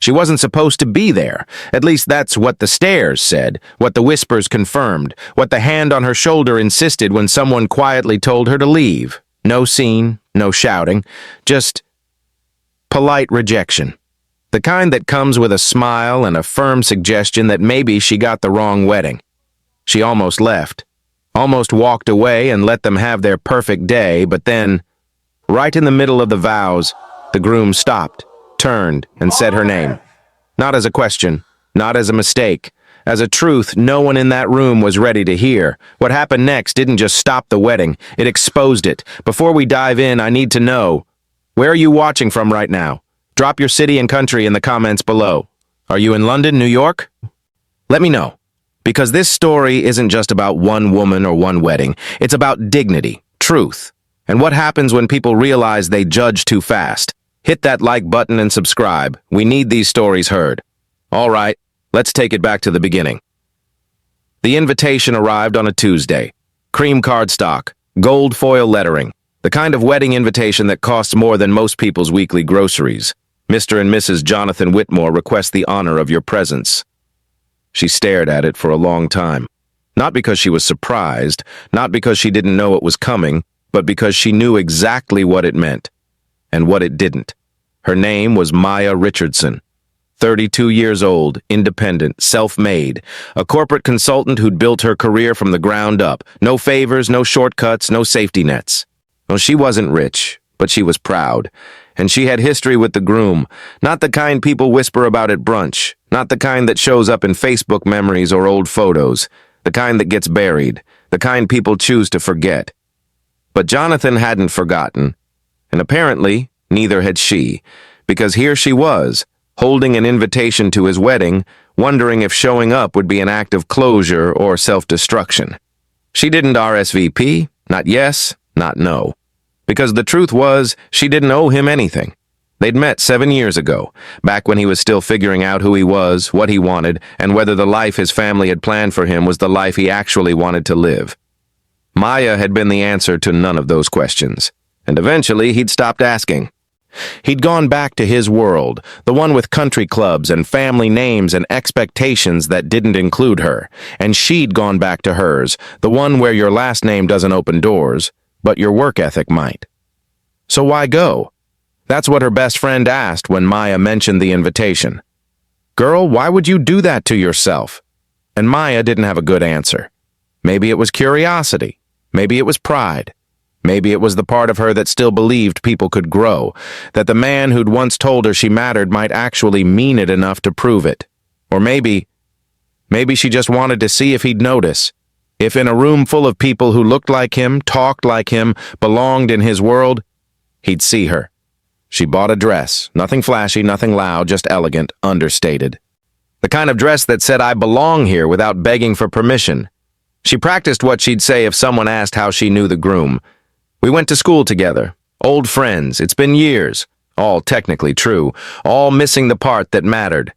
She wasn't supposed to be there. At least that's what the stares said, what the whispers confirmed, what the hand on her shoulder insisted when someone quietly told her to leave. No scene, no shouting, just polite rejection. The kind that comes with a smile and a firm suggestion that maybe she got the wrong wedding. She almost left, almost walked away and let them have their perfect day, but then, right in the middle of the vows, the groom stopped, turned, and said her name. Not as a question, not as a mistake, as a truth no one in that room was ready to hear. What happened next didn't just stop the wedding, it exposed it. Before we dive in, I need to know, where are you watching from right now? Drop your city and country in the comments below. Are you in London, New York? Let me know. Because this story isn't just about one woman or one wedding. It's about dignity, truth, and what happens when people realize they judge too fast. Hit that like button and subscribe. We need these stories heard. All right, let's take it back to the beginning. The invitation arrived on a Tuesday. Cream cardstock, gold foil lettering, the kind of wedding invitation that costs more than most people's weekly groceries. Mr. and Mrs. Jonathan Whitmore request the honor of your presence. She stared at it for a long time. Not because she was surprised, not because she didn't know it was coming, but because she knew exactly what it meant, and what it didn't. Her name was Maya Richardson. 32 years old, independent, self-made, a corporate consultant who'd built her career from the ground up. No favors, no shortcuts, no safety nets. Well, she wasn't rich, but she was proud. And she had history with the groom, not the kind people whisper about at brunch, not the kind that shows up in Facebook memories or old photos, the kind that gets buried, the kind people choose to forget. But Jonathan hadn't forgotten, and apparently neither had she, because here she was, holding an invitation to his wedding, wondering if showing up would be an act of closure or self-destruction. She didn't RSVP, not yes, not no. Because the truth was, she didn't owe him anything. They'd met 7 years ago, back when he was still figuring out who he was, what he wanted, and whether the life his family had planned for him was the life he actually wanted to live. Maya had been the answer to none of those questions, and eventually he'd stopped asking. He'd gone back to his world, the one with country clubs and family names and expectations that didn't include her, and she'd gone back to hers, the one where your last name doesn't open doors, but your work ethic might. So why go? That's what her best friend asked when Maya mentioned the invitation. Girl, why would you do that to yourself? And Maya didn't have a good answer. Maybe it was curiosity. Maybe it was pride. Maybe it was the part of her that still believed people could grow, that the man who'd once told her she mattered might actually mean it enough to prove it. Or maybe she just wanted to see if he'd notice. If in a room full of people who looked like him, talked like him, belonged in his world, he'd see her. She bought a dress, nothing flashy, nothing loud, just elegant, understated. The kind of dress that said, I belong here, without begging for permission. She practiced what she'd say if someone asked how she knew the groom. We went to school together, old friends, it's been years, all technically true, all missing the part that mattered.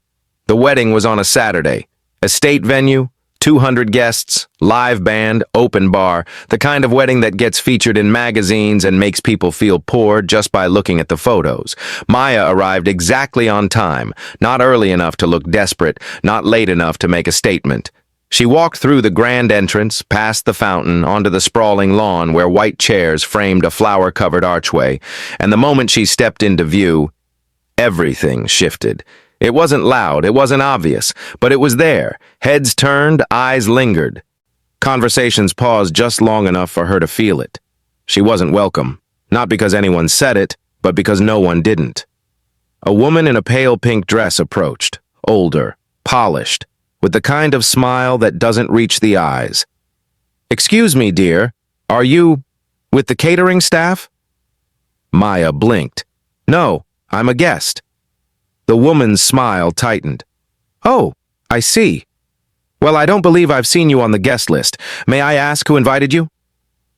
The wedding was on a Saturday, a state venue, 200 guests, live band, open bar, the kind of wedding that gets featured in magazines and makes people feel poor just by looking at the photos. Maya arrived exactly on time, not early enough to look desperate, not late enough to make a statement. She walked through the grand entrance, past the fountain, onto the sprawling lawn where white chairs framed a flower-covered archway, and the moment she stepped into view, everything shifted. It wasn't loud, it wasn't obvious, but it was there. Heads turned, eyes lingered. Conversations paused just long enough for her to feel it. She wasn't welcome, not because anyone said it, but because no one didn't. A woman in a pale pink dress approached, older, polished, with the kind of smile that doesn't reach the eyes. Excuse me, dear, are you with the catering staff? Maya blinked. No, I'm a guest. The woman's smile tightened. Oh, I see. Well, I don't believe I've seen you on the guest list. May I ask who invited you?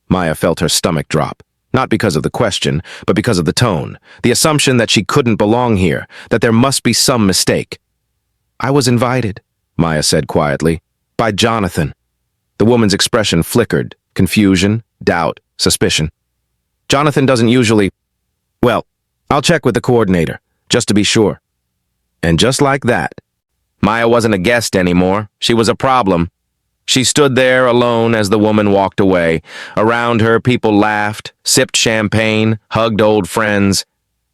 Maya felt her stomach drop, not because of the question, but because of the tone, the assumption that she couldn't belong here, that there must be some mistake. I was invited, Maya said quietly, by Jonathan. The woman's expression flickered, confusion, doubt, suspicion. Jonathan doesn't usually... Well, I'll check with the coordinator, just to be sure. And just like that, Maya wasn't a guest anymore. She was a problem. She stood there alone as the woman walked away. Around her, people laughed, sipped champagne, hugged old friends,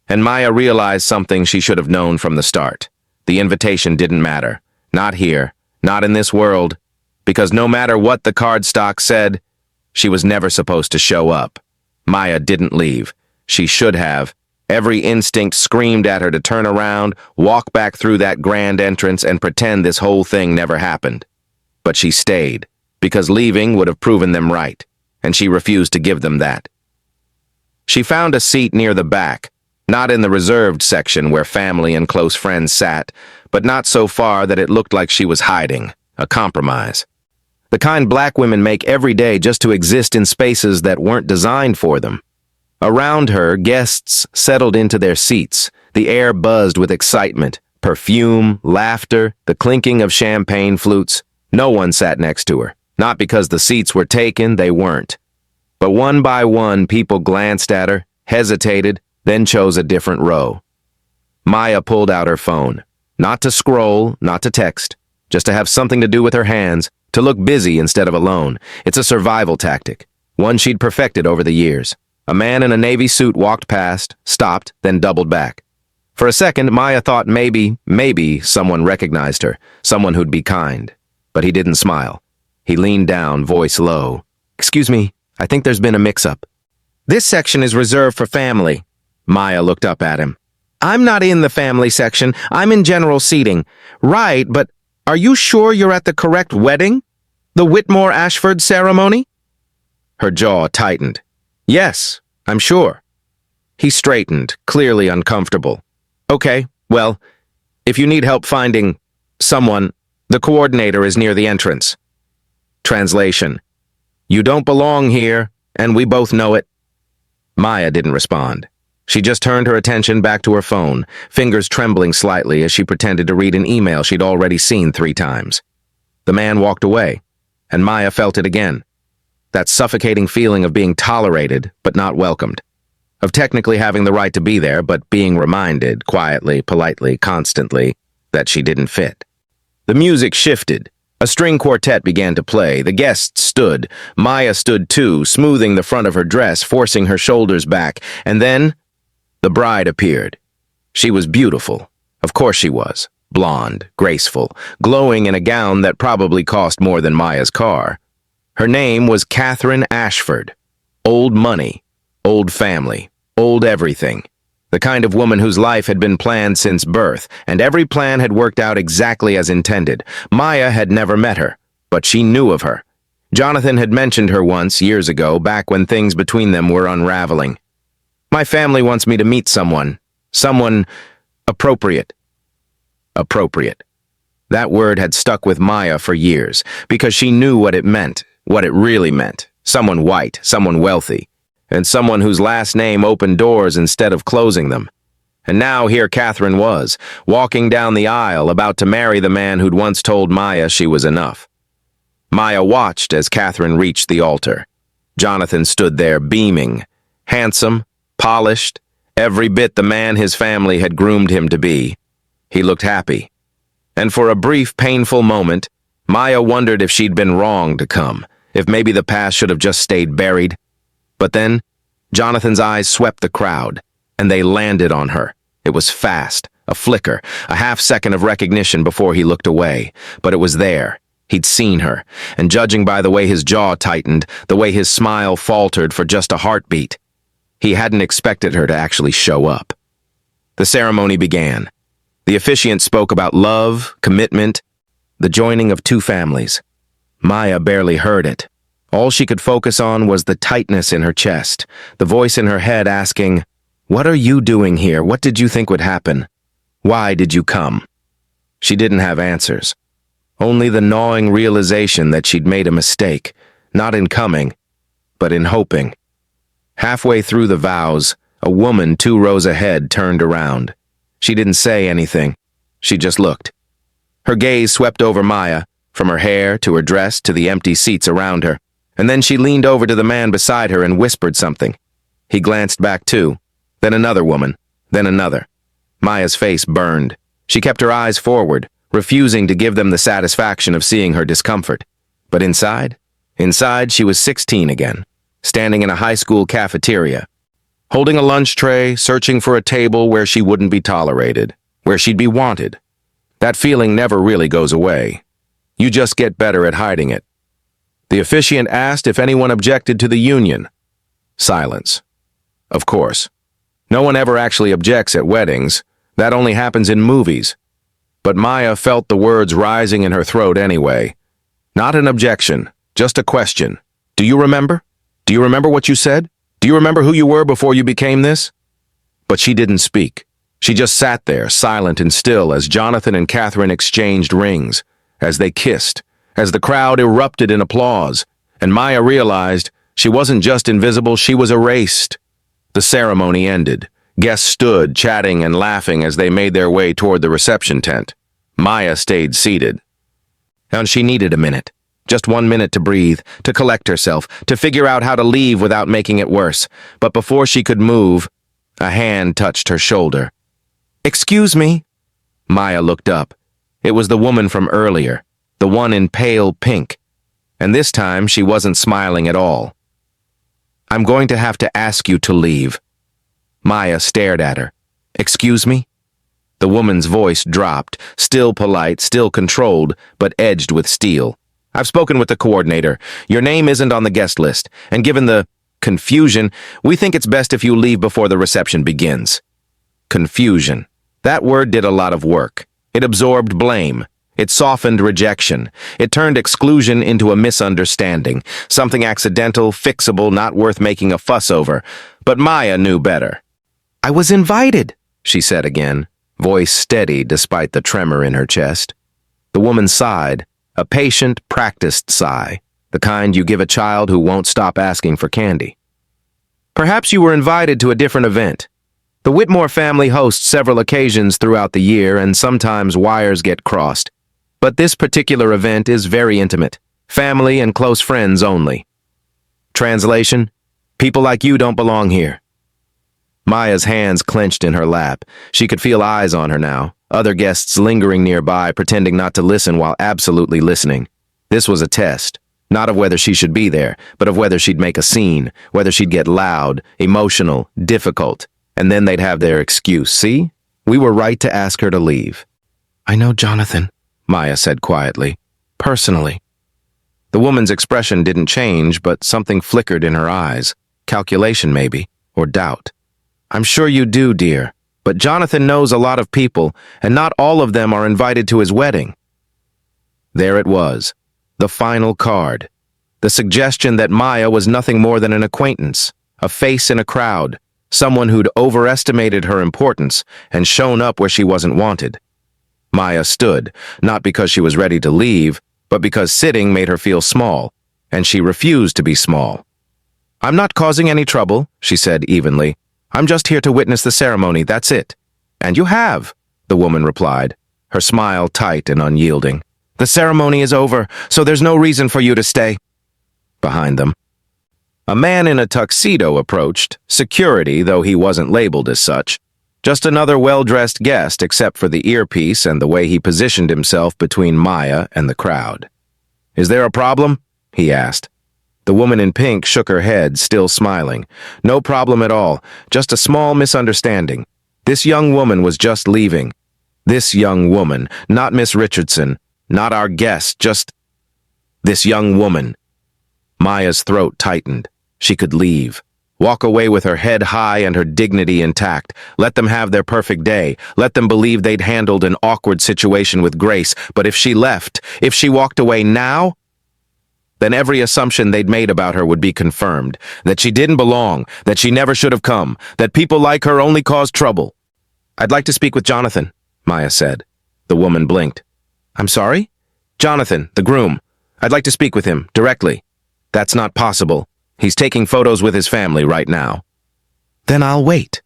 and Maya realized something she should have known from the start. The invitation didn't matter. Not here, not in this world, because no matter what the cardstock said, she was never supposed to show up. Maya didn't leave. She should have. Every instinct screamed at her to turn around, walk back through that grand entrance, and pretend this whole thing never happened. But she stayed, because leaving would have proven them right, and she refused to give them that. She found a seat near the back, not in the reserved section where family and close friends sat, but not so far that it looked like she was hiding, a compromise. The kind black women make every day just to exist in spaces that weren't designed for them. Around her, guests settled into their seats. The air buzzed with excitement, perfume, laughter, the clinking of champagne flutes. No one sat next to her. Not because the seats were taken, they weren't. But one by one, people glanced at her, hesitated, then chose a different row. Maya pulled out her phone. Not to scroll, not to text, just to have something to do with her hands, to look busy instead of alone. It's a survival tactic, one she'd perfected over the years. A man in a navy suit walked past, stopped, then doubled back. For a second, Maya thought maybe someone recognized her, someone who'd be kind. But he didn't smile. He leaned down, voice low. "Excuse me, I think there's been a mix-up. This section is reserved for family." Maya looked up at him. "I'm not in the family section. I'm in general seating." "Right, but are you sure you're at the correct wedding? The Whitmore-Ashford ceremony?" Her jaw tightened. "Yes, I'm sure." He straightened, clearly uncomfortable. "Okay, well, if you need help finding someone, the coordinator is near the entrance." Translation: "You don't belong here, and we both know it." Maya didn't respond. She just turned her attention back to her phone, fingers trembling slightly as she pretended to read an email she'd already seen 3 times. The man walked away, and Maya felt it again. That suffocating feeling of being tolerated but not welcomed. Of technically having the right to be there, but being reminded, quietly, politely, constantly, that she didn't fit. The music shifted. A string quartet began to play. The guests stood. Maya stood too, smoothing the front of her dress, forcing her shoulders back. And then, the bride appeared. She was beautiful. Of course she was. Blonde, graceful, glowing in a gown that probably cost more than Maya's car. Her name was Catherine Ashford. Old money, old family, old everything. The kind of woman whose life had been planned since birth, and every plan had worked out exactly as intended. Maya had never met her, but she knew of her. Jonathan had mentioned her once, years ago, back when things between them were unraveling. "My family wants me to meet someone. Someone appropriate." Appropriate. That word had stuck with Maya for years, because she knew what it meant, what it really meant. Someone white, someone wealthy, and someone whose last name opened doors instead of closing them. And now here Catherine was, walking down the aisle, about to marry the man who'd once told Maya she was enough. Maya watched as Catherine reached the altar. Jonathan stood there beaming, handsome, polished, every bit the man his family had groomed him to be. He looked happy. And for a brief, painful moment, Maya wondered if she'd been wrong to come, if maybe the past should have just stayed buried. But then, Jonathan's eyes swept the crowd, and they landed on her. It was fast, a flicker, a half-second of recognition before he looked away. But it was there. He'd seen her, and judging by the way his jaw tightened, the way his smile faltered for just a heartbeat, he hadn't expected her to actually show up. The ceremony began. The officiant spoke about love, commitment, the joining of 2 families. Maya barely heard it. All she could focus on was the tightness in her chest, the voice in her head asking, "What are you doing here? What did you think would happen? Why did you come?" She didn't have answers. Only the gnawing realization that she'd made a mistake, not in coming, but in hoping. Halfway through the vows, a woman 2 rows ahead turned around. She didn't say anything. She just looked. Her gaze swept over Maya, from her hair to her dress to the empty seats around her, and then she leaned over to the man beside her and whispered something. He glanced back too, then another woman, then another. Maya's face burned. She kept her eyes forward, refusing to give them the satisfaction of seeing her discomfort. But inside she was 16 again, standing in a high school cafeteria, holding a lunch tray, searching for a table where she wouldn't be tolerated, where she'd be wanted. That feeling never really goes away. You just get better at hiding it. The officiant asked if anyone objected to the union. Silence. Of course. No one ever actually objects at weddings. That only happens in movies. But Maya felt the words rising in her throat anyway. Not an objection, just a question. Do you remember? Do you remember what you said? Do you remember who you were before you became this? But she didn't speak. She just sat there, silent and still, as Jonathan and Catherine exchanged rings, as they kissed, as the crowd erupted in applause, and Maya realized she wasn't just invisible, she was erased. The ceremony ended. Guests stood, chatting and laughing as they made their way toward the reception tent. Maya stayed seated. And she needed a minute. Just 1 minute to breathe, to collect herself, to figure out how to leave without making it worse. But before she could move, a hand touched her shoulder. "Excuse me." Maya looked up. It was the woman from earlier, the one in pale pink. And this time she wasn't smiling at all. "I'm going to have to ask you to leave." Maya stared at her. "Excuse me?" The woman's voice dropped, still polite, still controlled, but edged with steel. "I've spoken with the coordinator. Your name isn't on the guest list, and given the confusion, we think it's best if you leave before the reception begins." Confusion. That word did a lot of work. It absorbed blame. It softened rejection. It turned exclusion into a misunderstanding, something accidental, fixable, not worth making a fuss over. But Maya knew better. "I was invited," she said again, voice steady despite the tremor in her chest. The woman sighed, a patient, practiced sigh, the kind you give a child who won't stop asking for candy. "Perhaps you were invited to a different event. The Whitmore family hosts several occasions throughout the year, and sometimes wires get crossed. But this particular event is very intimate, family and close friends only. Translation: people like you don't belong here." Maya's hands clenched in her lap. She could feel eyes on her now, other guests lingering nearby, pretending not to listen while absolutely listening. This was a test, not of whether she should be there, but of whether she'd make a scene, whether she'd get loud, emotional, difficult, and then they'd have their excuse. "See? We were right to ask her to leave." "I know Jonathan," Maya said quietly. "Personally." The woman's expression didn't change, but something flickered in her eyes. Calculation, maybe, or doubt. "I'm sure you do, dear, but Jonathan knows a lot of people, and not all of them are invited to his wedding." There it was, the final card. The suggestion that Maya was nothing more than an acquaintance, a face in a crowd, someone who'd overestimated her importance and shown up where she wasn't wanted. Maya stood, not because she was ready to leave, but because sitting made her feel small, and she refused to be small. "I'm not causing any trouble," she said evenly. "I'm just here to witness the ceremony, that's it." "And you have," the woman replied, her smile tight and unyielding. "The ceremony is over, so there's no reason for you to stay." Behind them, a man in a tuxedo approached, security though he wasn't labeled as such. Just another well-dressed guest except for the earpiece and the way he positioned himself between Maya and the crowd. "Is there a problem?" he asked. The woman in pink shook her head, still smiling. "No problem at all, just a small misunderstanding. This young woman was just leaving. This young woman, not Miss Richardson, not our guest, just this young woman." Maya's throat tightened. She could leave. Walk away with her head high and her dignity intact. Let them have their perfect day. Let them believe they'd handled an awkward situation with grace. But if she left, if she walked away now, then every assumption they'd made about her would be confirmed. That she didn't belong, that she never should have come, that people like her only caused trouble. "I'd like to speak with Jonathan," Maya said. The woman blinked. "I'm sorry?" "Jonathan, the groom. I'd like to speak with him, directly." "That's not possible. He's taking photos with his family right now." "Then I'll wait."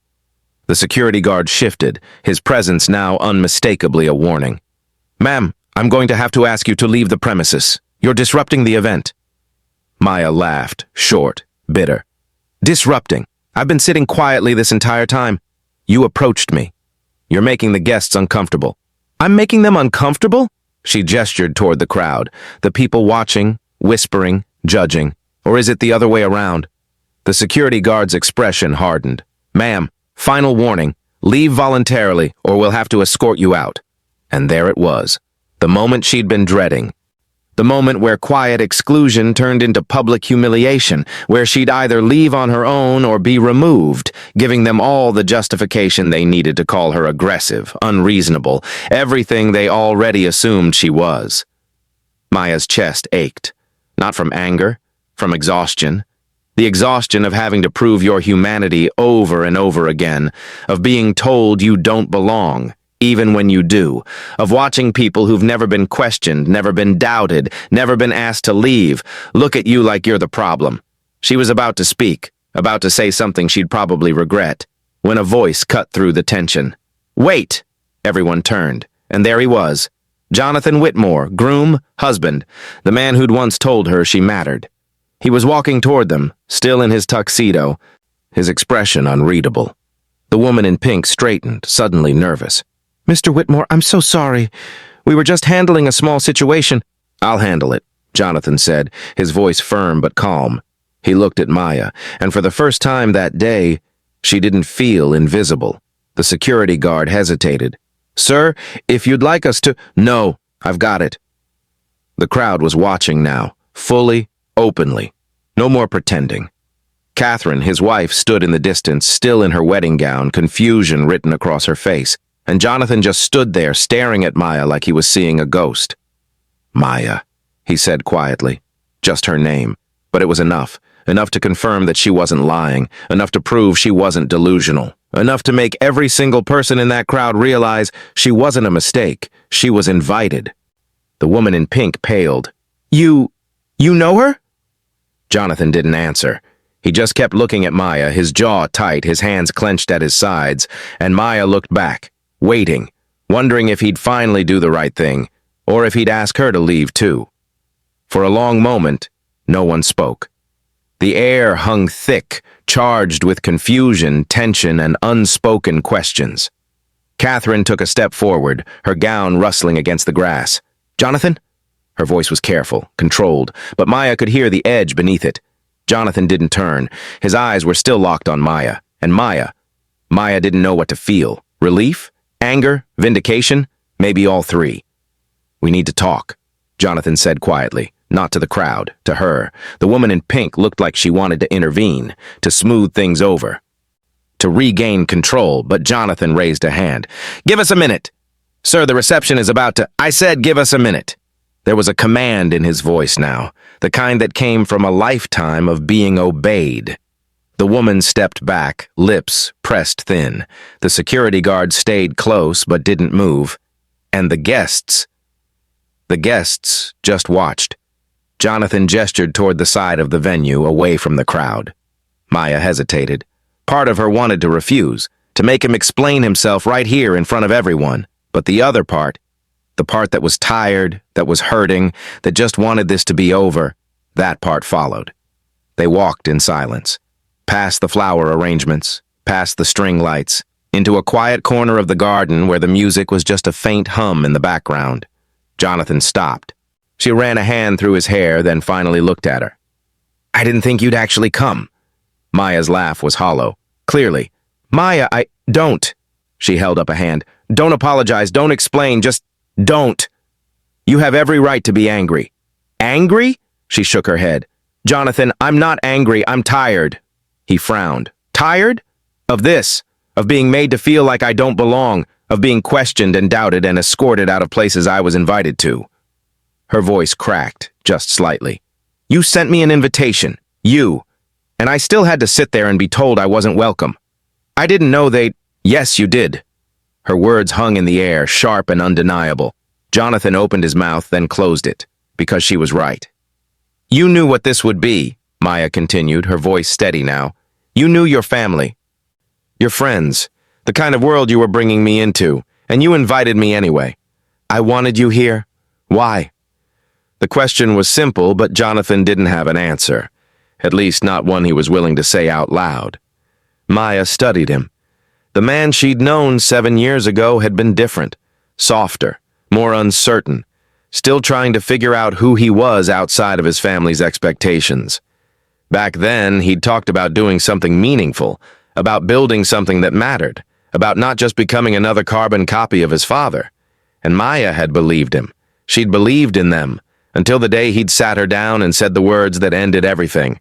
The security guard shifted, his presence now unmistakably a warning. "Ma'am, I'm going to have to ask you to leave the premises. You're disrupting the event." Maya laughed, short, bitter. "Disrupting? I've been sitting quietly this entire time. You approached me. You're making the guests uncomfortable. I'm making them uncomfortable? She gestured toward the crowd, the people watching, whispering, judging. Or is it the other way around? The security guard's expression hardened. Ma'am, final warning. Leave voluntarily, or we'll have to escort you out. And there it was, the moment she'd been dreading. The moment where quiet exclusion turned into public humiliation, where she'd either leave on her own or be removed, giving them all the justification they needed to call her aggressive, unreasonable, everything they already assumed she was. Maya's chest ached, not from anger, from exhaustion. The exhaustion of having to prove your humanity over and over again, of being told you don't belong, even when you do, of watching people who've never been questioned, never been doubted, never been asked to leave, look at you like you're the problem. She was about to speak, about to say something she'd probably regret, when a voice cut through the tension. Wait! Everyone turned, and there he was. Jonathan Whitmore, groom, husband, the man who'd once told her she mattered. He was walking toward them, still in his tuxedo, his expression unreadable. The woman in pink straightened, suddenly nervous. Mr. Whitmore, I'm so sorry. We were just handling a small situation. I'll handle it, Jonathan said, his voice firm but calm. He looked at Maya, and for the first time that day, she didn't feel invisible. The security guard hesitated. Sir, if you'd like us to— No, I've got it. The crowd was watching now, fully, openly. No more pretending. Catherine, his wife, stood in the distance, still in her wedding gown, confusion written across her face, and Jonathan just stood there staring at Maya like he was seeing a ghost. Maya, he said quietly. Just her name. But it was enough. Enough to confirm that she wasn't lying. Enough to prove she wasn't delusional. Enough to make every single person in that crowd realize she wasn't a mistake. She was invited. The woman in pink paled. You know her? Jonathan didn't answer. He just kept looking at Maya, his jaw tight, his hands clenched at his sides, and Maya looked back, waiting, wondering if he'd finally do the right thing, or if he'd ask her to leave too. For a long moment, no one spoke. The air hung thick, charged with confusion, tension, and unspoken questions. Catherine took a step forward, her gown rustling against the grass. Jonathan? Her voice was careful, controlled, but Maya could hear the edge beneath it. Jonathan didn't turn. His eyes were still locked on Maya. And Maya didn't know what to feel. Relief? Anger? Vindication? Maybe all three. We need to talk, Jonathan said quietly, not to the crowd, to her. The woman in pink looked like she wanted to intervene, to smooth things over, to regain control, but Jonathan raised a hand. Give us a minute. Sir, the reception is about to— I said give us a minute. There was a command in his voice now, the kind that came from a lifetime of being obeyed. The woman stepped back, lips pressed thin. The security guard stayed close but didn't move. And the guests just watched. Jonathan gestured toward the side of the venue, away from the crowd. Maya hesitated. Part of her wanted to refuse, to make him explain himself right here in front of everyone. But the other part, the part that was tired, that was hurting, that just wanted this to be over, that part followed. They walked in silence, past the flower arrangements, past the string lights, into a quiet corner of the garden where the music was just a faint hum in the background. Jonathan stopped. She ran a hand through his hair, then finally looked at her. I didn't think you'd actually come. Maya's laugh was hollow. Clearly. Maya, don't. She held up a hand. Don't apologize, don't explain, just don't. You have every right to be angry. Angry? She shook her head. Jonathan, I'm not angry, I'm tired. He frowned. Tired? Of this. Of being made to feel like I don't belong. Of being questioned and doubted and escorted out of places I was invited to. Her voice cracked, just slightly. You sent me an invitation. You. And I still had to sit there and be told I wasn't welcome. I didn't know they'd— Yes, you did. Her words hung in the air, sharp and undeniable. Jonathan opened his mouth, then closed it, because she was right. You knew what this would be, Maya continued, her voice steady now. You knew your family, your friends, the kind of world you were bringing me into, and you invited me anyway. I wanted you here. Why? The question was simple, but Jonathan didn't have an answer, at least not one he was willing to say out loud. Maya studied him. The man she'd known 7 years ago had been different, softer, more uncertain, still trying to figure out who he was outside of his family's expectations. Back then, he'd talked about doing something meaningful, about building something that mattered, about not just becoming another carbon copy of his father. And Maya had believed him. She'd believed in them, until the day he'd sat her down and said the words that ended everything.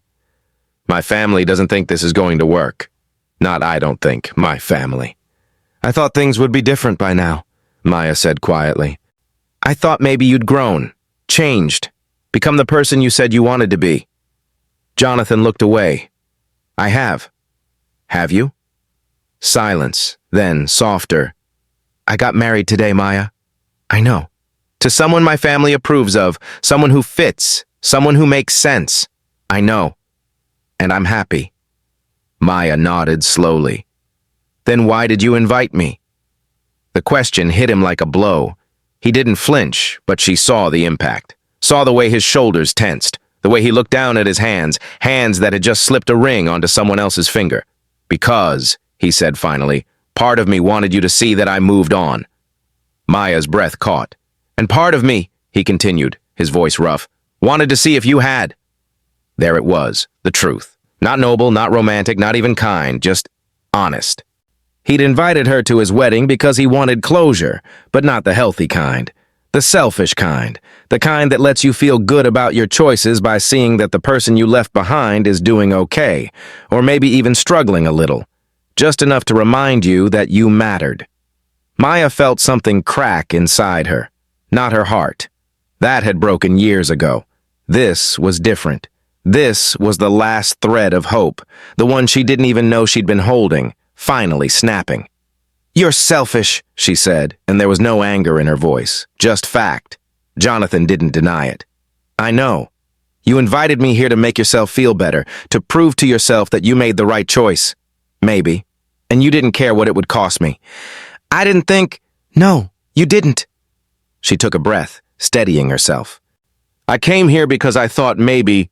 My family doesn't think this is going to work. Not I don't think, my family. I thought things would be different by now, Maya said quietly. I thought maybe you'd grown, changed, become the person you said you wanted to be. Jonathan looked away. I have. Have you? Silence, then softer. I got married today, Maya. I know. To someone my family approves of, someone who fits, someone who makes sense. I know. And I'm happy. Maya nodded slowly. Then why did you invite me? The question hit him like a blow. He didn't flinch, but she saw the impact. Saw the way his shoulders tensed, the way he looked down at his hands that had just slipped a ring onto someone else's finger. Because, he said finally, part of me wanted you to see that I moved on. Maya's breath caught. And part of me, he continued, his voice rough, wanted to see if you had. There it was, the truth. Not noble, not romantic, not even kind, just honest. He'd invited her to his wedding because he wanted closure, but not the healthy kind. The selfish kind. The kind that lets you feel good about your choices by seeing that the person you left behind is doing okay, or maybe even struggling a little. Just enough to remind you that you mattered. Maya felt something crack inside her, not her heart. That had broken years ago. This was different. This was the last thread of hope, the one she didn't even know she'd been holding, finally snapping. You're selfish, she said, and there was no anger in her voice, just fact. Jonathan didn't deny it. I know. You invited me here to make yourself feel better, to prove to yourself that you made the right choice. Maybe. And you didn't care what it would cost me. I didn't think... No, you didn't. She took a breath, steadying herself. I came here because I thought maybe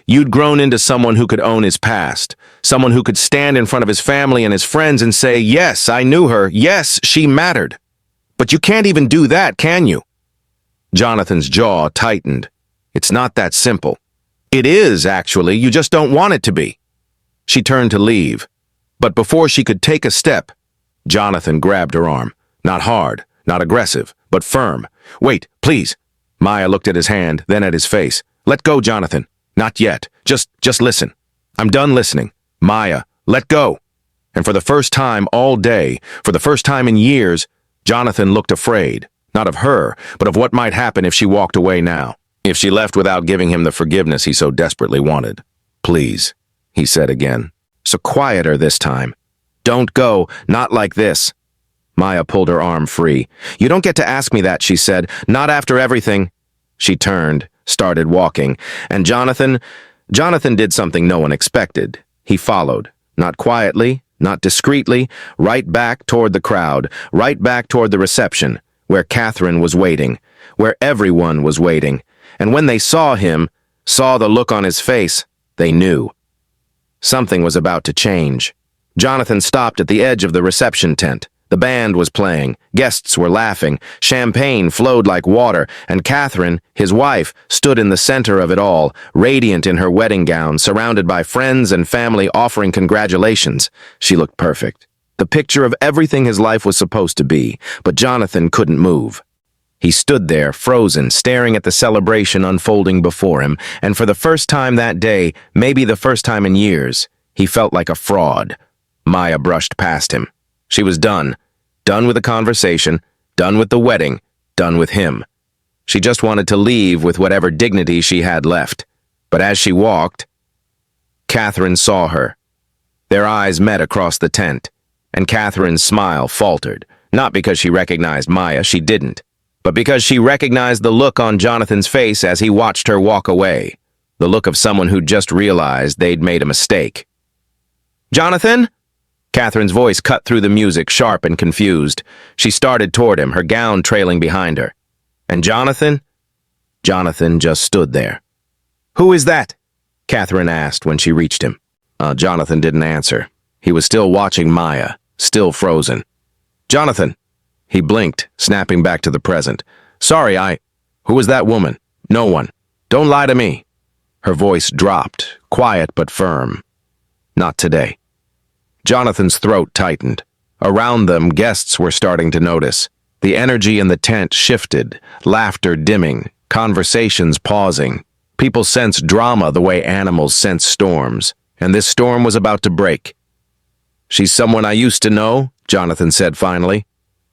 you'd grown into someone who could own his past, someone who could stand in front of his family and his friends and say, yes, I knew her, yes, she mattered. But you can't even do that, can you? Jonathan's jaw tightened. It's not that simple. It is, actually, you just don't want it to be. She turned to leave, but before she could take a step, Jonathan grabbed her arm. Not hard, not aggressive, but firm. Wait, please. Maya looked at his hand, then at his face. Let go, Jonathan. Not yet. Just listen. I'm done listening. Maya, let go. And for the first time all day, for the first time in years, Jonathan looked afraid. Not of her, but of what might happen if she walked away now. If she left without giving him the forgiveness he so desperately wanted. Please, he said again. So quieter this time. Don't go, not like this. Maya pulled her arm free. You don't get to ask me that, she said. Not after everything. She turned, started walking, and Jonathan did something no one expected. He followed, not quietly, not discreetly, right back toward the crowd, right back toward the reception, where Catherine was waiting, where everyone was waiting. And when they saw him, saw the look on his face, they knew. Something was about to change. Jonathan stopped at the edge of the reception tent. The band was playing, guests were laughing, champagne flowed like water, and Catherine, his wife, stood in the center of it all, radiant in her wedding gown, surrounded by friends and family offering congratulations. She looked perfect. The picture of everything his life was supposed to be, but Jonathan couldn't move. He stood there, frozen, staring at the celebration unfolding before him, and for the first time that day, maybe the first time in years, he felt like a fraud. Maya brushed past him. She was done. Done with the conversation, done with the wedding, done with him. She just wanted to leave with whatever dignity she had left. But as she walked, Catherine saw her. Their eyes met across the tent, and Catherine's smile faltered, not because she recognized Maya, she didn't, but because she recognized the look on Jonathan's face as he watched her walk away, the look of someone who'd just realized they'd made a mistake. Jonathan? Catherine's voice cut through the music, sharp and confused. She started toward him, her gown trailing behind her. And Jonathan? Jonathan just stood there. Who is that? Catherine asked when she reached him. Jonathan didn't answer. He was still watching Maya, still frozen. Jonathan, He blinked, snapping back to the present. Sorry, Who was that woman? No one. Don't lie to me. Her voice dropped, quiet but firm. Not today. Jonathan's throat tightened. Around them, guests were starting to notice. The energy in the tent shifted, laughter dimming, conversations pausing. People sensed drama the way animals sense storms, and this storm was about to break. She's someone I used to know, Jonathan said finally.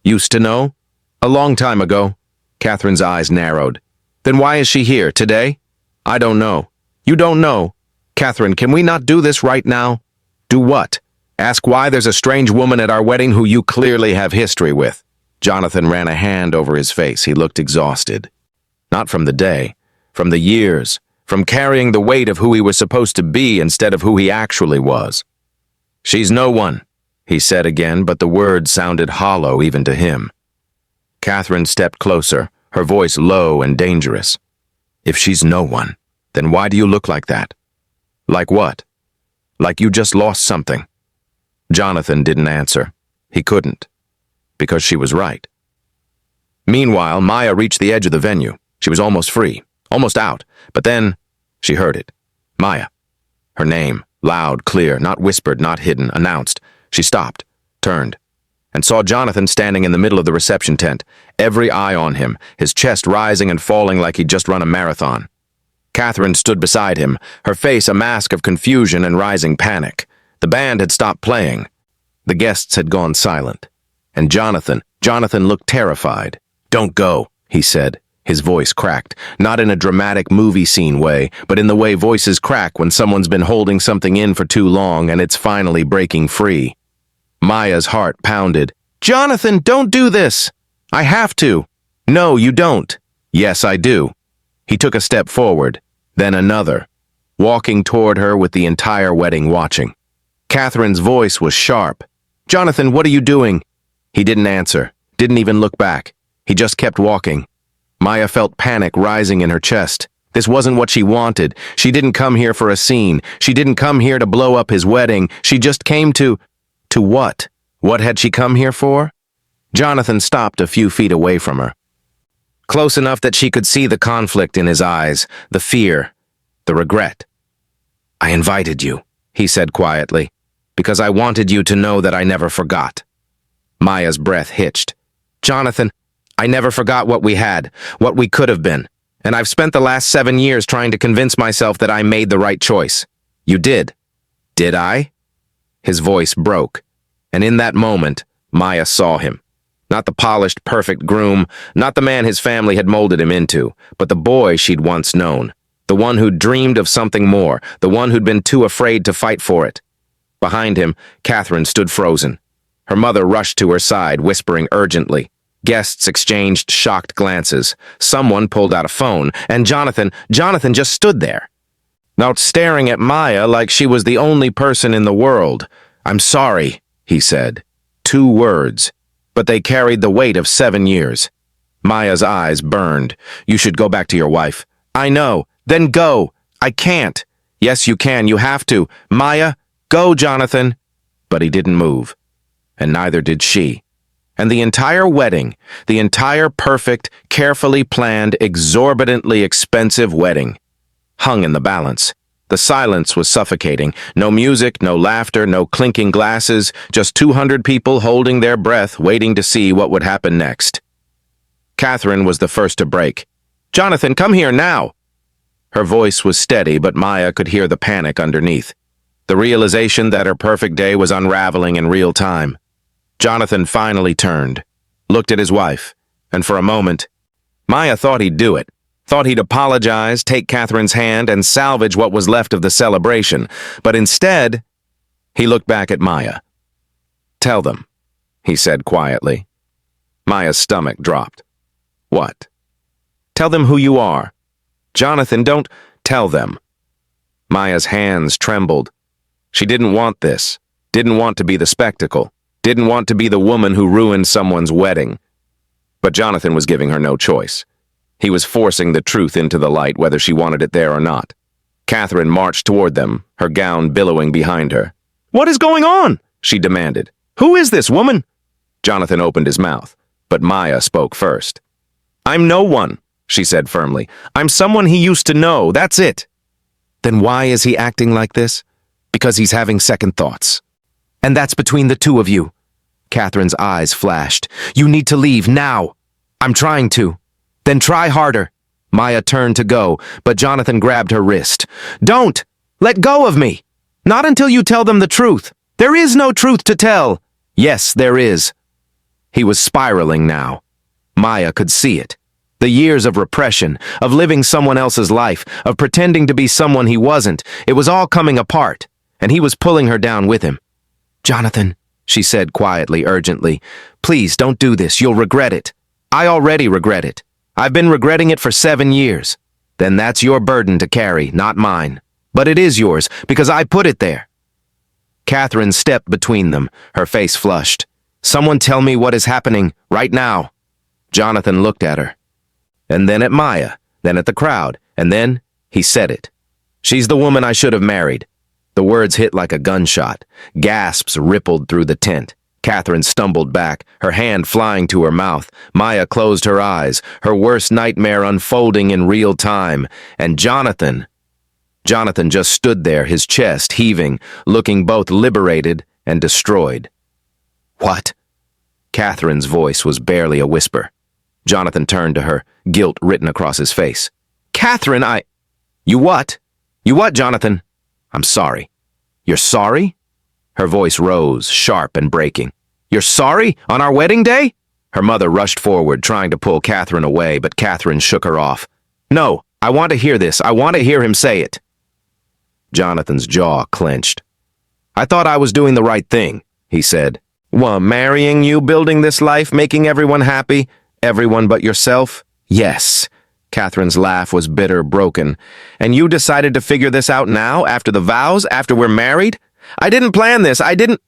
Used to know? A long time ago. Catherine's eyes narrowed. Then why is she here, today? I don't know. You don't know. Catherine, can we not do this right now? Do what? Ask why there's a strange woman at our wedding who you clearly have history with. Jonathan ran a hand over his face. He looked exhausted. Not from the day, from the years, from carrying the weight of who he was supposed to be instead of who he actually was. She's no one, he said again, but the words sounded hollow even to him. Catherine stepped closer, her voice low and dangerous. If she's no one, then why do you look like that? Like what? Like you just lost something. Jonathan didn't answer. He couldn't. Because she was right. Meanwhile, Maya reached the edge of the venue. She was almost free, almost out, but then she heard it. Maya. Her name, loud, clear, not whispered, not hidden, announced. She stopped, turned, and saw Jonathan standing in the middle of the reception tent, every eye on him, his chest rising and falling like he'd just run a marathon. Catherine stood beside him, her face a mask of confusion and rising panic. The band had stopped playing. The guests had gone silent. And Jonathan looked terrified. Don't go, he said. His voice cracked, not in a dramatic movie scene way, but in the way voices crack when someone's been holding something in for too long and it's finally breaking free. Maya's heart pounded. Jonathan, don't do this! I have to! No, you don't. Yes, I do. He took a step forward, then another, walking toward her with the entire wedding watching. Catherine's voice was sharp. Jonathan, what are you doing? He didn't answer, didn't even look back. He just kept walking. Maya felt panic rising in her chest. This wasn't what she wanted. She didn't come here for a scene. She didn't come here to blow up his wedding. She just came to what? What had she come here for? Jonathan stopped a few feet away from her. Close enough that she could see the conflict in his eyes, the fear, the regret. I invited you, he said quietly, because I wanted you to know that I never forgot. Maya's breath hitched. Jonathan, I never forgot what we had, what we could have been, and I've spent the last 7 years trying to convince myself that I made the right choice. You did. Did I? His voice broke, and in that moment, Maya saw him. Not the polished, perfect groom, not the man his family had molded him into, but the boy she'd once known, the one who'd dreamed of something more, the one who'd been too afraid to fight for it. Behind him, Catherine stood frozen. Her mother rushed to her side, whispering urgently. Guests exchanged shocked glances. Someone pulled out a phone, and Jonathan just stood there. Now staring at Maya like she was the only person in the world. I'm sorry, he said. 2 words, but they carried the weight of 7 years. Maya's eyes burned. You should go back to your wife. I know. Then go. I can't. Yes, you can. You have to. Maya, go, Jonathan. But he didn't move. And neither did she. And the entire wedding, the entire perfect, carefully planned, exorbitantly expensive wedding, hung in the balance. The silence was suffocating. No music, no laughter, no clinking glasses, just 200 people holding their breath, waiting to see what would happen next. Catherine was the first to break. Jonathan, come here now! Her voice was steady, but Maya could hear the panic underneath. The realization that her perfect day was unraveling in real time. Jonathan finally turned, looked at his wife, and for a moment, Maya thought he'd do it. Thought he'd apologize, take Catherine's hand, and salvage what was left of the celebration. But instead, he looked back at Maya. Tell them, he said quietly. Maya's stomach dropped. What? Tell them who you are. Jonathan, don't tell them. Maya's hands trembled. She didn't want this, didn't want to be the spectacle, didn't want to be the woman who ruined someone's wedding. But Jonathan was giving her no choice. He was forcing the truth into the light, whether she wanted it there or not. Catherine marched toward them, her gown billowing behind her. What is going on? She demanded. Who is this woman? Jonathan opened his mouth, but Maya spoke first. "I'm no one," she said firmly. "I'm someone he used to know, that's it." "Then why is he acting like this?" "Because he's having second thoughts." "And that's between the two of you." Catherine's eyes flashed. "You need to leave, now." "I'm trying to." "Then try harder." Maya turned to go, but Jonathan grabbed her wrist. "Don't! Let go of me! Not until you tell them the truth. There is no truth to tell." "Yes, there is." He was spiraling now. Maya could see it. The years of repression, of living someone else's life, of pretending to be someone he wasn't, it was all coming apart, and he was pulling her down with him. "Jonathan," she said quietly, urgently, "please don't do this. You'll regret it." "I already regret it. I've been regretting it for 7 years. Then that's your burden to carry, not mine. But it is yours, because I put it there." Catherine stepped between them, her face flushed. "Someone tell me what is happening, right now." Jonathan looked at her. And then at Maya, then at the crowd, and then he said it. "She's the woman I should have married." The words hit like a gunshot. Gasps rippled through the tent. Catherine stumbled back, her hand flying to her mouth. Maya closed her eyes, her worst nightmare unfolding in real time. And Jonathan just stood there, his chest heaving, looking both liberated and destroyed. "What?" Catherine's voice was barely a whisper. Jonathan turned to her, guilt written across his face. "Catherine, You what? You what, Jonathan?" "I'm sorry." "You're sorry?" Her voice rose, sharp and breaking. "You're sorry? On our wedding day?" Her mother rushed forward, trying to pull Catherine away, but Catherine shook her off. "No, I want to hear this. I want to hear him say it." Jonathan's jaw clenched. "I thought I was doing the right thing," he said. "What, marrying you, building this life, making everyone happy? Everyone but yourself?" "Yes." Catherine's laugh was bitter, broken. "And you decided to figure this out now, after the vows, after we're married? I didn't plan this, I didn't—"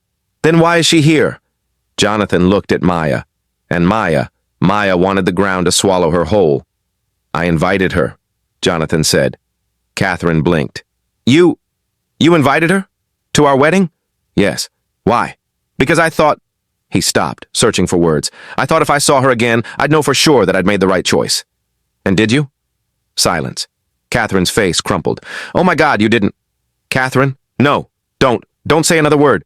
"Then why is she here?" Jonathan looked at Maya. And Maya wanted the ground to swallow her whole. "I invited her," Jonathan said. Catherine blinked. You invited her? To our wedding?" "Yes." "Why?" "Because I thought—" He stopped, searching for words. "I thought if I saw her again, I'd know for sure that I'd made the right choice." "And did you?" Silence. Catherine's face crumpled. "Oh my God, you didn't—" "Catherine? No, don't say another word."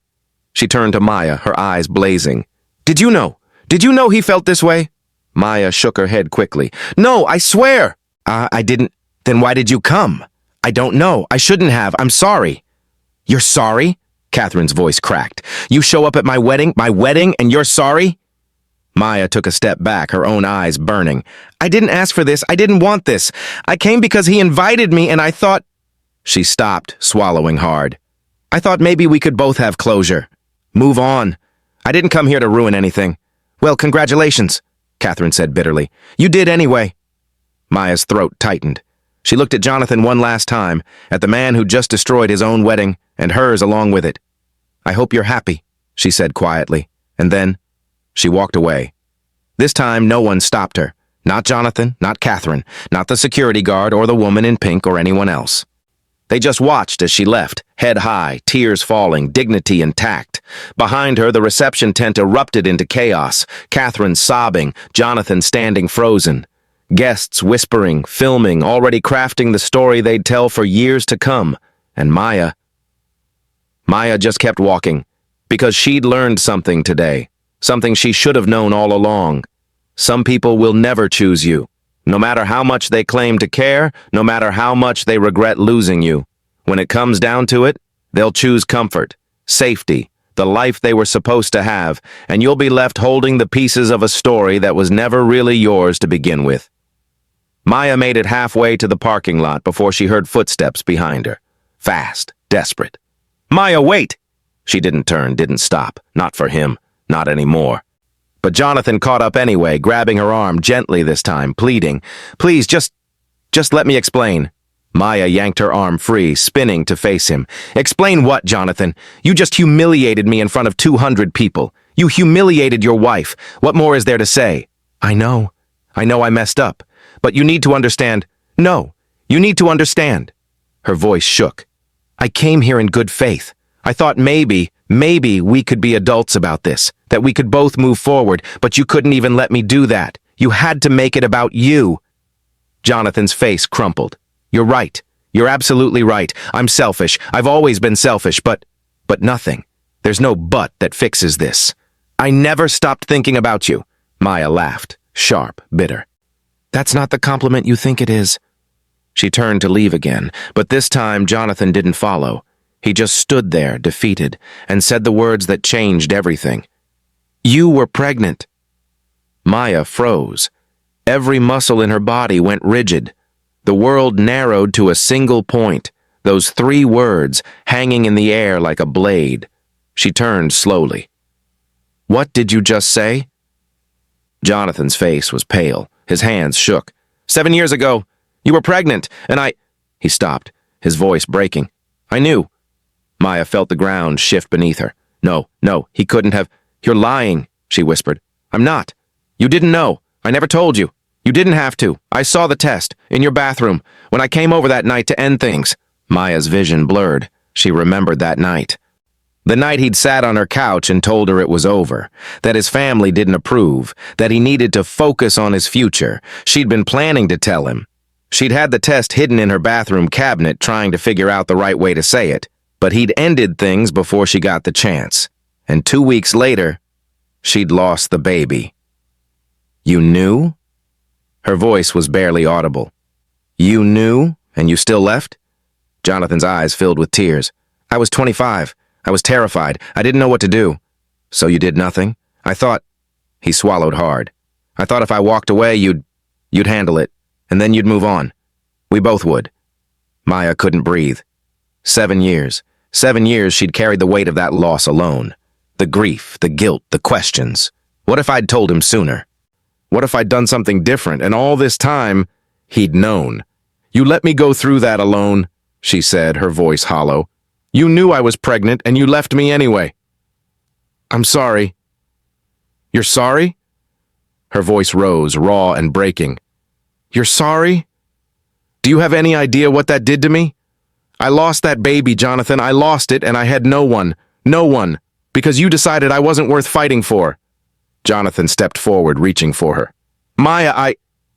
She turned to Maya, her eyes blazing. "Did you know? Did you know he felt this way?" Maya shook her head quickly. "No, I swear!" I didn't—" "Then why did you come?" "I don't know. I shouldn't have. I'm sorry." "You're sorry?" Catherine's voice cracked. "You show up at my wedding, and you're sorry?" Maya took a step back, her own eyes burning. "I didn't ask for this. I didn't want this. I came because he invited me, and I thought—" She stopped, swallowing hard. "I thought maybe we could both have closure. Move on. I didn't come here to ruin anything." "Well, congratulations," Catherine said bitterly. "You did anyway." Maya's throat tightened. She looked at Jonathan one last time, at the man who just destroyed his own wedding, and hers along with it. "I hope you're happy," she said quietly, and then she walked away. This time no one stopped her. Not Jonathan, not Catherine, not the security guard or the woman in pink or anyone else. They just watched as she left, head high, tears falling, dignity intact. Behind her, the reception tent erupted into chaos, Catherine sobbing, Jonathan standing frozen. Guests whispering, filming, already crafting the story they'd tell for years to come. And Maya just kept walking, because she'd learned something today, something she should have known all along. Some people will never choose you. No matter how much they claim to care, no matter how much they regret losing you. When it comes down to it, they'll choose comfort, safety, the life they were supposed to have, and you'll be left holding the pieces of a story that was never really yours to begin with. Maya made it halfway to the parking lot before she heard footsteps behind her. Fast, desperate. "Maya, wait!" She didn't turn, didn't stop. Not for him. Not anymore. But Jonathan caught up anyway, grabbing her arm gently this time, pleading, "Please, just let me explain." Maya yanked her arm free, spinning to face him. "Explain what, Jonathan? You just humiliated me in front of 200 people. You humiliated your wife. What more is there to say?" I know I messed up. But you need to understand." "No, you need to understand." Her voice shook. "I came here in good faith. I thought maybe Maybe we could be adults about this, that we could both move forward, but you couldn't even let me do that. You had to make it about you." Jonathan's face crumpled. "You're right. You're absolutely right. I'm selfish. I've always been selfish, but nothing. There's no but that fixes this. I never stopped thinking about you." Maya laughed, sharp, bitter. "That's not the compliment you think it is." She turned to leave again, but this time Jonathan didn't follow. He just stood there, defeated, and said the words that changed everything. "You were pregnant." Maya froze. Every muscle in her body went rigid. The world narrowed to a single point, those 3 words hanging in the air like a blade. She turned slowly. "What did you just say?" Jonathan's face was pale. His hands shook. 7 years ago, you were pregnant, and I—" He stopped, his voice breaking. "I knew." Maya felt the ground shift beneath her. No, he couldn't have. "You're lying," she whispered. "I'm not. You didn't know. I never told you. You didn't have to. I saw the test, in your bathroom, when I came over that night to end things." Maya's vision blurred. She remembered that night. The night he'd sat on her couch and told her it was over, that his family didn't approve, that he needed to focus on his future. She'd been planning to tell him. She'd had the test hidden in her bathroom cabinet, trying to figure out the right way to say it, but he'd ended things before she got the chance. And 2 weeks later, she'd lost the baby. "You knew?" Her voice was barely audible. "You knew, and you still left?" Jonathan's eyes filled with tears. "I was 25. I was terrified. I didn't know what to do." "So you did nothing?" "I thought—" He swallowed hard. "I thought if I walked away, you'd handle it, and then you'd move on. We both would." Maya couldn't breathe. 7 years. 7 years she'd carried the weight of that loss alone. The grief, the guilt, the questions. What if I'd told him sooner? What if I'd done something different, and all this time, he'd known? "You let me go through that alone," she said, her voice hollow. "You knew I was pregnant, and you left me anyway." "I'm sorry." "You're sorry?" Her voice rose, raw and breaking. "You're sorry? Do you have any idea what that did to me? I lost that baby, Jonathan. I lost it, and I had no one. No one. Because you decided I wasn't worth fighting for." Jonathan stepped forward, reaching for her. "Maya,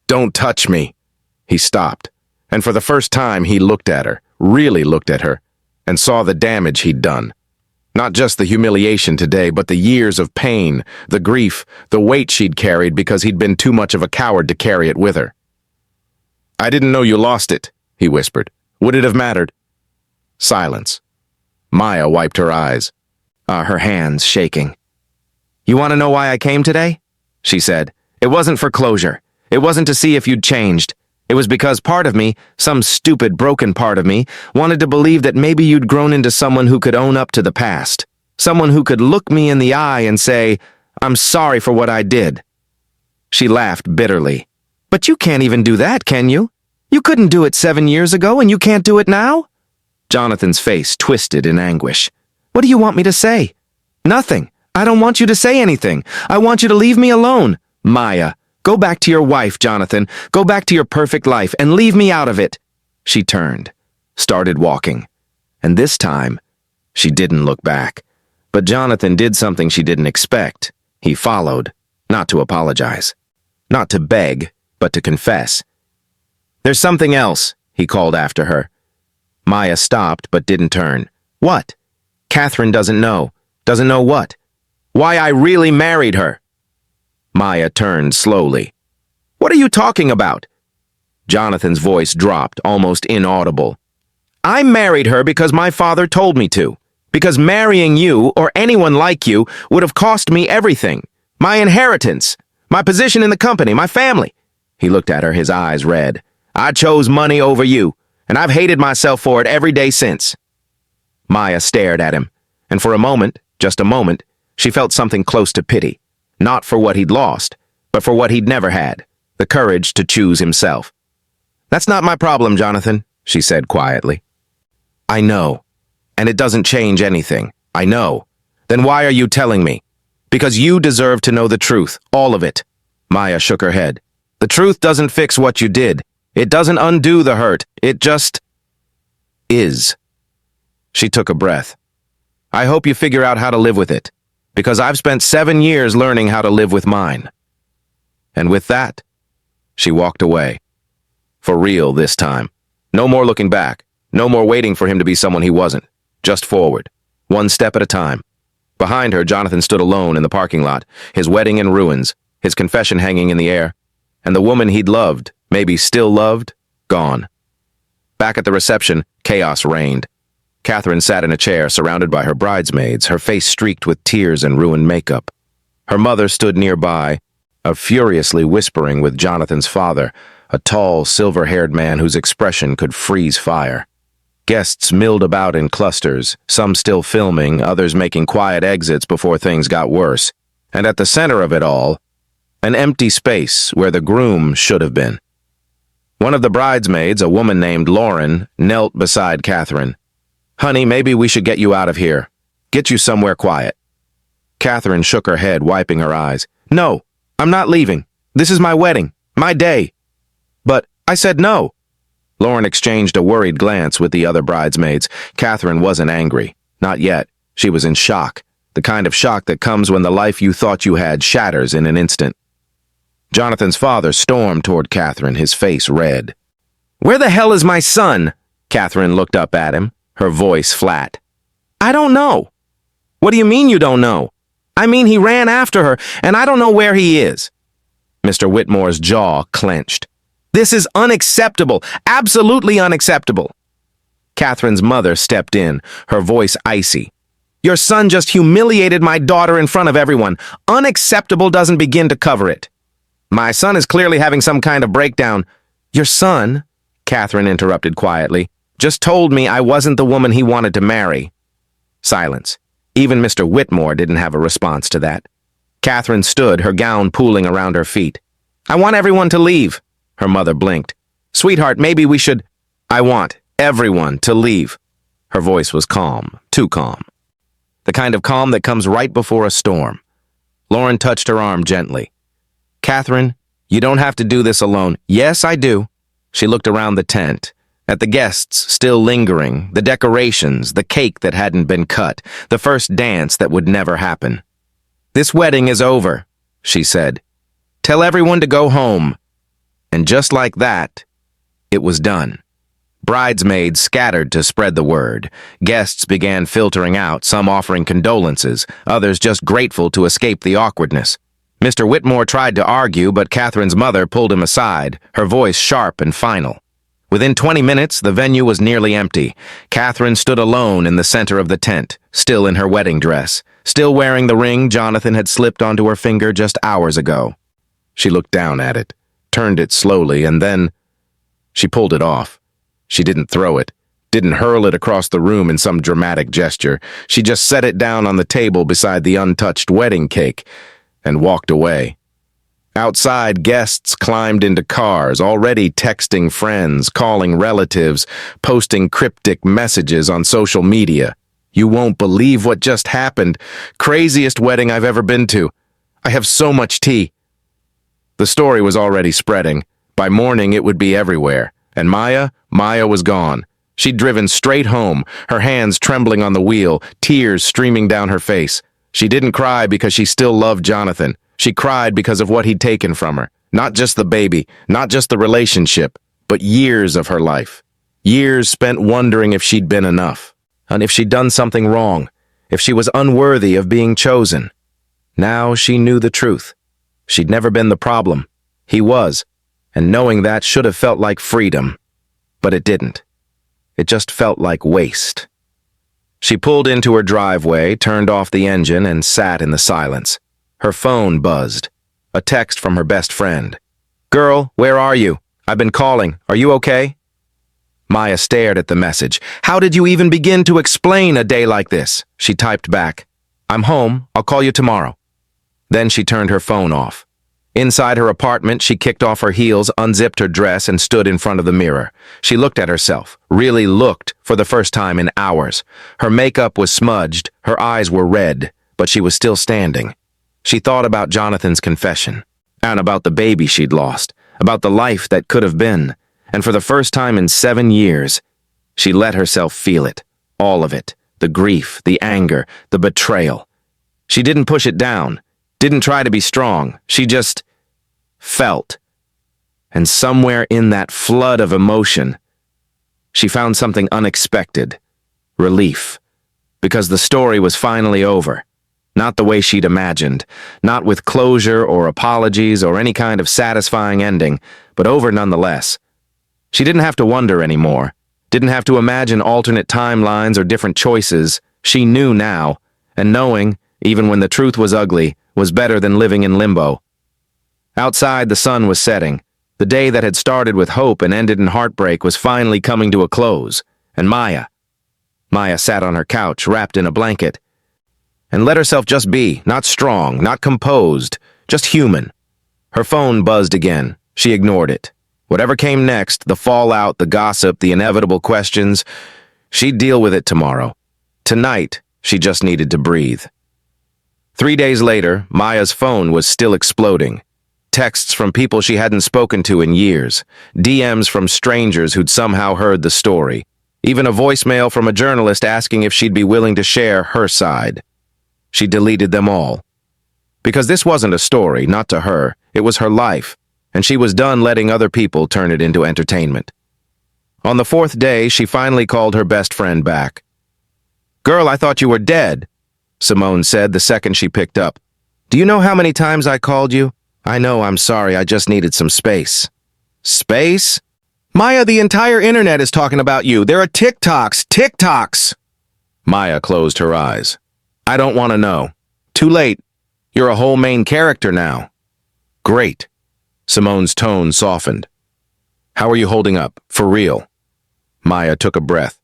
Don't touch me." He stopped, and for the first time he looked at her, really looked at her, and saw the damage he'd done. Not just the humiliation today, but the years of pain, the grief, the weight she'd carried because he'd been too much of a coward to carry it with her. "I didn't know you lost it," he whispered. "Would it have mattered?" Silence. Maya wiped her eyes, her hands shaking. "You want to know why I came today?" she said. "It wasn't for closure. It wasn't to see if you'd changed. It was because part of me, some stupid, broken part of me, wanted to believe that maybe you'd grown into someone who could own up to the past. Someone who could look me in the eye and say, 'I'm sorry for what I did.'" She laughed bitterly. "But you can't even do that, can you? You couldn't do it 7 years ago, and you can't do it now?" Jonathan's face twisted in anguish. "What do you want me to say?" "Nothing. I don't want you to say anything. I want you to leave me alone." "Maya, go back to your wife, Jonathan. Go back to your perfect life and leave me out of it." She turned, started walking, and this time, she didn't look back. But Jonathan did something she didn't expect. He followed, not to apologize, not to beg, but to confess. "There's something else," he called after her. Maya stopped but didn't turn. "What?" "Catherine doesn't know." "Doesn't know what?" "Why I really married her." Maya turned slowly. "What are you talking about?" Jonathan's voice dropped, almost inaudible. "I married her because my father told me to. Because marrying you, or anyone like you, would have cost me everything. My inheritance, my position in the company, my family." He looked at her, his eyes red. "I chose money over you, and I've hated myself for it every day since." Maya stared at him, and for a moment, just a moment, she felt something close to pity. Not for what he'd lost, but for what he'd never had, the courage to choose himself. "That's not my problem, Jonathan," she said quietly. "I know, and it doesn't change anything. I know. Then why are you telling me?" "Because you deserve to know the truth, all of it." Maya shook her head. "The truth doesn't fix what you did. It doesn't undo the hurt. It just is." She took a breath. I hope you figure out how to live with it, because I've spent 7 years learning how to live with mine." And with that, she walked away. For real this time. No more looking back. No more waiting for him to be someone he wasn't. Just forward. One step at a time. Behind her, Jonathan stood alone in the parking lot, his wedding in ruins, his confession hanging in the air, and the woman he'd loved, maybe still loved, gone. Back at the reception, chaos reigned. Catherine sat in a chair surrounded by her bridesmaids, her face streaked with tears and ruined makeup. Her mother stood nearby, furiously whispering with Jonathan's father, a tall, silver-haired man whose expression could freeze fire. Guests milled about in clusters, some still filming, others making quiet exits before things got worse. And at the center of it all, an empty space where the groom should have been. One of the bridesmaids, a woman named Lauren, knelt beside Catherine. "Honey, maybe we should get you out of here. Get you somewhere quiet." Catherine shook her head, wiping her eyes. "No, I'm not leaving. This is my wedding, my day." "But I said no." Lauren exchanged a worried glance with the other bridesmaids. Catherine wasn't angry. Not yet. She was in shock. The kind of shock that comes when the life you thought you had shatters in an instant. Jonathan's father stormed toward Catherine, his face red. "Where the hell is my son?" Catherine looked up at him, her voice flat. "I don't know." "What do you mean you don't know?" "I mean he ran after her, and I don't know where he is." Mr. Whitmore's jaw clenched. "This is unacceptable, absolutely unacceptable." Catherine's mother stepped in, her voice icy. "Your son just humiliated my daughter in front of everyone. Unacceptable doesn't begin to cover it." "My son is clearly having some kind of breakdown." "Your son," Catherine interrupted quietly, "just told me I wasn't the woman he wanted to marry." Silence. Even Mr. Whitmore didn't have a response to that. Catherine stood, her gown pooling around her feet. "I want everyone to leave." Her mother blinked. "Sweetheart, maybe we should—" "I want everyone to leave." Her voice was calm, too calm. The kind of calm that comes right before a storm. Lauren touched her arm gently. "Catherine, you don't have to do this alone." "Yes, I do." She looked around the tent, at the guests still lingering, the decorations, the cake that hadn't been cut, the first dance that would never happen. "This wedding is over," she said. "Tell everyone to go home." And just like that, it was done. Bridesmaids scattered to spread the word. Guests began filtering out, some offering condolences, others just grateful to escape the awkwardness. Mr. Whitmore tried to argue, but Catherine's mother pulled him aside, her voice sharp and final. Within 20 minutes, the venue was nearly empty. Catherine stood alone in the center of the tent, still in her wedding dress, still wearing the ring Jonathan had slipped onto her finger just hours ago. She looked down at it, turned it slowly, and then she pulled it off. She didn't throw it, didn't hurl it across the room in some dramatic gesture. She just set it down on the table beside the untouched wedding cake and walked away. Outside, guests climbed into cars, already texting friends, calling relatives, posting cryptic messages on social media. "You won't believe what just happened. Craziest wedding I've ever been to. I have so much tea." The story was already spreading. By morning, it would be everywhere. And Maya was gone. She'd driven straight home, her hands trembling on the wheel, tears streaming down her face. She didn't cry because she still loved Jonathan. She cried because of what he'd taken from her. Not just the baby, not just the relationship, but years of her life. Years spent wondering if she'd been enough, and if she'd done something wrong, if she was unworthy of being chosen. Now she knew the truth. She'd never been the problem. He was, and knowing that should have felt like freedom. But it didn't. It just felt like waste. She pulled into her driveway, turned off the engine, and sat in the silence. Her phone buzzed. A text from her best friend. "Girl, where are you? I've been calling. Are you okay?" Maya stared at the message. "How did you even begin to explain a day like this?" She typed back. "I'm home. I'll call you tomorrow." Then she turned her phone off. Inside her apartment, she kicked off her heels, unzipped her dress, and stood in front of the mirror. She looked at herself, really looked for the first time in hours. Her makeup was smudged, her eyes were red, but she was still standing. She thought about Jonathan's confession, and about the baby she'd lost, about the life that could have been, and for the first time in 7 years, she let herself feel it, all of it, the grief, the anger, the betrayal. She didn't push it down, didn't try to be strong. She just felt. And somewhere in that flood of emotion, she found something unexpected. Relief. Because the story was finally over. Not the way she'd imagined. Not with closure or apologies or any kind of satisfying ending, but over nonetheless. She didn't have to wonder anymore. Didn't have to imagine alternate timelines or different choices. She knew now, and knowing, even when the truth was ugly, was better than living in limbo. Outside, the sun was setting. The day that had started with hope and ended in heartbreak was finally coming to a close, and Maya sat on her couch, wrapped in a blanket, and let herself just be, not strong, not composed, just human. Her phone buzzed again. She ignored it. Whatever came next, the fallout, the gossip, the inevitable questions, she'd deal with it tomorrow. Tonight, she just needed to breathe. 3 days later, Maya's phone was still exploding. Texts from people she hadn't spoken to in years, DMs from strangers who'd somehow heard the story, even a voicemail from a journalist asking if she'd be willing to share her side. She deleted them all. Because this wasn't a story, not to her, it was her life, and she was done letting other people turn it into entertainment. On the 4th day, she finally called her best friend back. "Girl, I thought you were dead," Simone said the second she picked up. "Do you know how many times I called you? I know, I'm sorry, I just needed some space." "Space? Maya, the entire internet is talking about you. There are TikToks. Maya closed her eyes. "I don't want to know. Too late. You're a whole main character now." "Great." Simone's tone softened. "How are you holding up? For real?" Maya took a breath.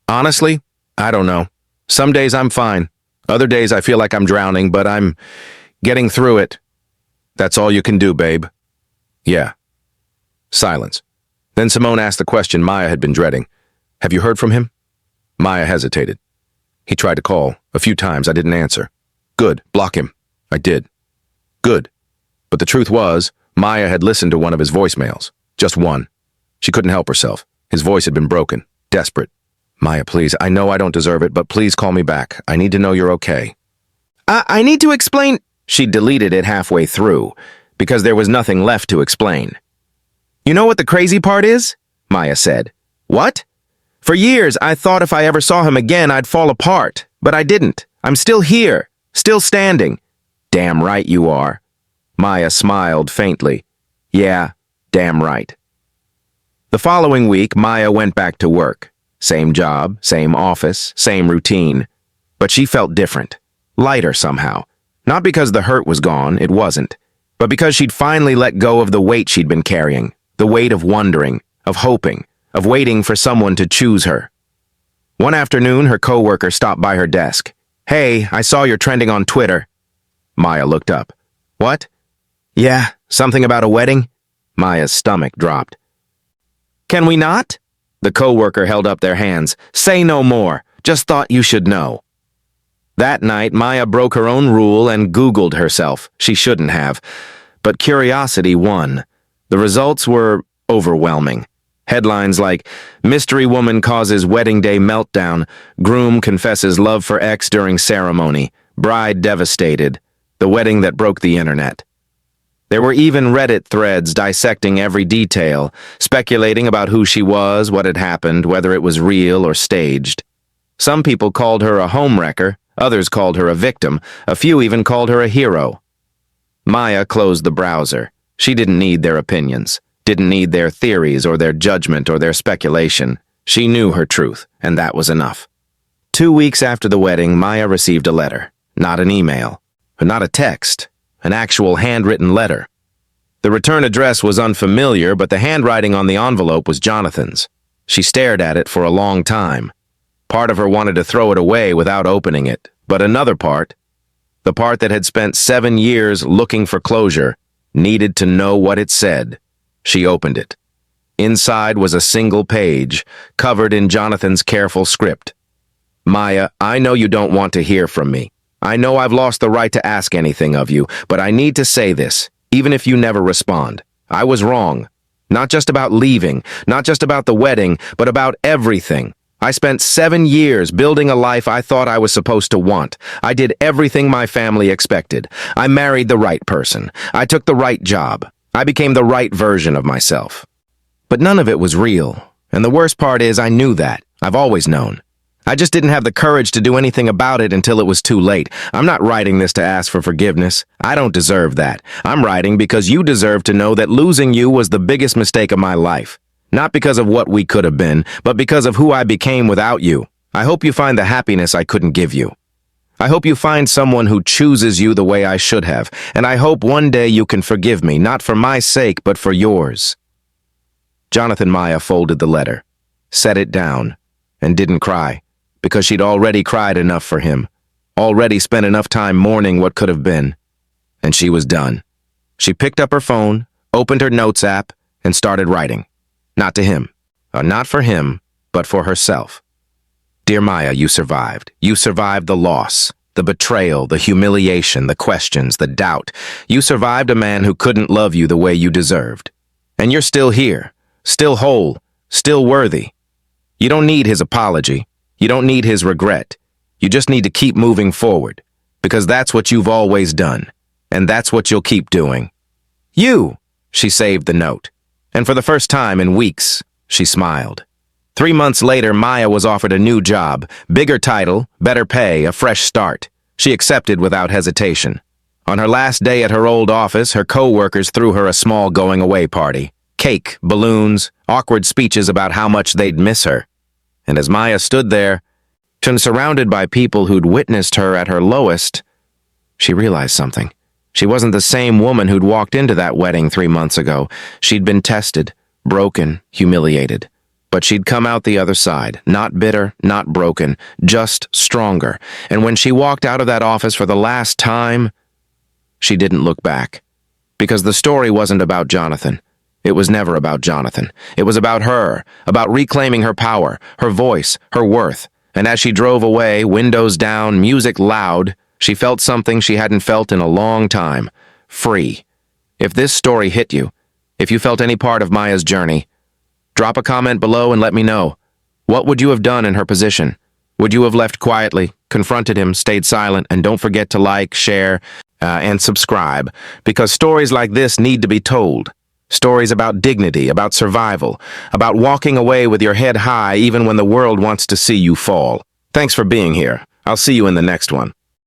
"Honestly, I don't know. Some days I'm fine. Other days I feel like I'm drowning, but I'm getting through it." "That's all you can do, babe." "Yeah." Silence. Then Simone asked the question Maya had been dreading. "Have you heard from him?" Maya hesitated. "He tried to call. A few times. I didn't answer." "Good. Block him." "I did." "Good." But the truth was, Maya had listened to one of his voicemails. Just one. She couldn't help herself. His voice had been broken. Desperate. "Maya, please. I know I don't deserve it, but please call me back. I need to know you're okay." I need to explain." She deleted it halfway through, because there was nothing left to explain. "You know what the crazy part is?" Maya said. "What?" "For years, I thought if I ever saw him again, I'd fall apart. But I didn't. I'm still here. Still standing." "Damn right you are." Maya smiled faintly. "Yeah, damn right." The following week, Maya went back to work. Same job, same office, same routine. But she felt different. Lighter somehow. Not because the hurt was gone, it wasn't. But because she'd finally let go of the weight she'd been carrying. The weight of wondering, of hoping, of waiting for someone to choose her. One afternoon, her coworker stopped by her desk. "Hey, I saw you're trending on Twitter." Maya looked up. "What?" "Yeah, something about a wedding?" Maya's stomach dropped. "Can we not?" The coworker held up their hands. "Say no more. Just thought you should know." That night, Maya broke her own rule and Googled herself. She shouldn't have. But curiosity won. The results were overwhelming. Headlines like, "Mystery Woman Causes Wedding Day Meltdown," "Groom Confesses Love for Ex During Ceremony," "Bride Devastated," "The Wedding That Broke the Internet." There were even Reddit threads dissecting every detail, speculating about who she was, what had happened, whether it was real or staged. Some people called her a homewrecker, others called her a victim, a few even called her a hero. Maya closed the browser. She didn't need their opinions, didn't need their theories or their judgment or their speculation. She knew her truth, and that was enough. 2 weeks after the wedding, Maya received a letter. Not an email, not a text, an actual handwritten letter. The return address was unfamiliar, but the handwriting on the envelope was Jonathan's. She stared at it for a long time. Part of her wanted to throw it away without opening it, but another part, the part that had spent 7 years looking for closure, needed to know what it said. She opened it. Inside was a single page, covered in Jonathan's careful script. "Maya, I know you don't want to hear from me. I know I've lost the right to ask anything of you, but I need to say this, even if you never respond. I was wrong. Not just about leaving, not just about the wedding, but about everything. I spent 7 years building a life I thought I was supposed to want. I did everything my family expected. I married the right person. I took the right job. I became the right version of myself. But none of it was real. And the worst part is I knew that. I've always known. I just didn't have the courage to do anything about it until it was too late. I'm not writing this to ask for forgiveness. I don't deserve that. I'm writing because you deserve to know that losing you was the biggest mistake of my life. Not because of what we could have been, but because of who I became without you. I hope you find the happiness I couldn't give you. I hope you find someone who chooses you the way I should have, and I hope one day you can forgive me, not for my sake, but for yours. Jonathan Maya folded the letter, set it down, and didn't cry, because she'd already cried enough for him, already spent enough time mourning what could have been. And she was done. She picked up her phone, opened her notes app, and started writing. Not to him, not for him, but for herself. Dear Maya, you survived. You survived the loss, the betrayal, the humiliation, the questions, the doubt. You survived a man who couldn't love you the way you deserved. And you're still here, still whole, still worthy. You don't need his apology. You don't need his regret. You just need to keep moving forward, because that's what you've always done, and that's what you'll keep doing. You! She saved the note. And for the first time in weeks, she smiled. 3 months later, Maya was offered a new job, bigger title, better pay, a fresh start. She accepted without hesitation. On her last day at her old office, her co-workers threw her a small going-away party. Cake, balloons, awkward speeches about how much they'd miss her. And as Maya stood there, surrounded by people who'd witnessed her at her lowest, she realized something. She wasn't the same woman who'd walked into that wedding 3 months ago. She'd been tested, broken, humiliated. But she'd come out the other side, not bitter, not broken, just stronger. And when she walked out of that office for the last time, she didn't look back. Because the story wasn't about Jonathan. It was never about Jonathan. It was about her, about reclaiming her power, her voice, her worth. And as she drove away, windows down, music loud, she felt something she hadn't felt in a long time. Free. If this story hit you, if you felt any part of Maya's journey, drop a comment below and let me know. What would you have done in her position? Would you have left quietly, confronted him, stayed silent, and don't forget to like, share, and subscribe, because stories like this need to be told. Stories about dignity, about survival, about walking away with your head high even when the world wants to see you fall. Thanks for being here. I'll see you in the next one.